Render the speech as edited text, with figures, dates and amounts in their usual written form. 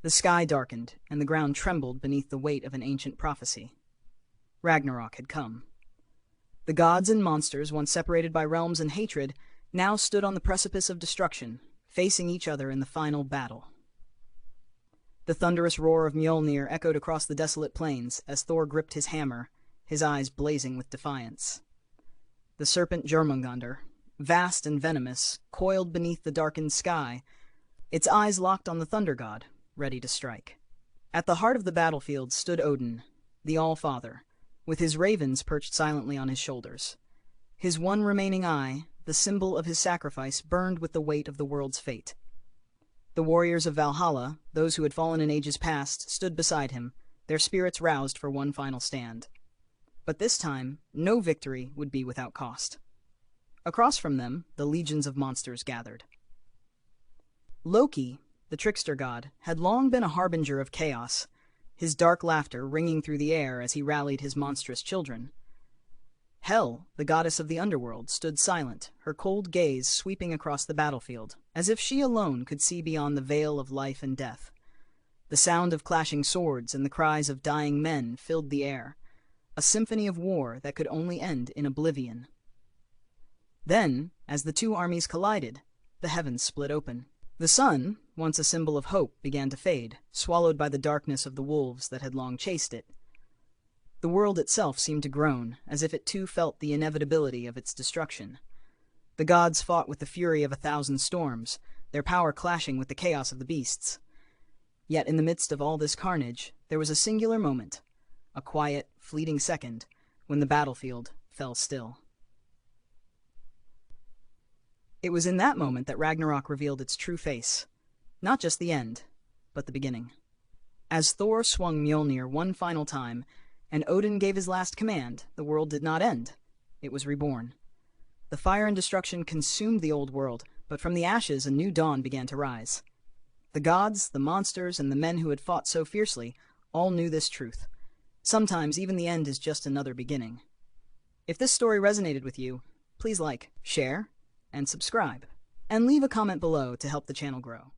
The sky darkened, and the ground trembled beneath the weight of an ancient prophecy. Ragnarok had come. The gods and monsters, once separated by realms and hatred, now stood on the precipice of destruction, facing each other in the final battle. The thunderous roar of Mjolnir echoed across the desolate plains as Thor gripped his hammer, his eyes blazing with defiance. The serpent Jormungandr, vast and venomous, coiled beneath the darkened sky, its eyes locked on the thunder god, ready to strike. At the heart of the battlefield stood Odin, the All-Father, with his ravens perched silently on his shoulders. His one remaining eye, the symbol of his sacrifice, burned with the weight of the world's fate. The warriors of Valhalla, those who had fallen in ages past, stood beside him, their spirits roused for one final stand. But this time, no victory would be without cost. Across from them, the legions of monsters gathered. Loki, the trickster god, had long been a harbinger of chaos, his dark laughter ringing through the air as he rallied his monstrous children. Hel, the goddess of the underworld, stood silent, her cold gaze sweeping across the battlefield, as if she alone could see beyond the veil of life and death. The sound of clashing swords and the cries of dying men filled the air, a symphony of war that could only end in oblivion. Then, as the two armies collided, the heavens split open. The sun, once a symbol of hope, began to fade, swallowed by the darkness of the wolves that had long chased it. The world itself seemed to groan, as if it too felt the inevitability of its destruction. The gods fought with the fury of 1,000 storms, their power clashing with the chaos of the beasts. Yet in the midst of all this carnage, there was a singular moment, a quiet, fleeting second, when the battlefield fell still. It was in that moment that Ragnarok revealed its true face, not just the end, but the beginning. As Thor swung Mjolnir one final time, and Odin gave his last command, the world did not end. It was reborn. The fire and destruction consumed the old world, but from the ashes a new dawn began to rise. The gods, the monsters, and the men who had fought so fiercely all knew this truth. Sometimes even the end is just another beginning. If this story resonated with you, please like, share, and subscribe, and leave a comment below to help the channel grow.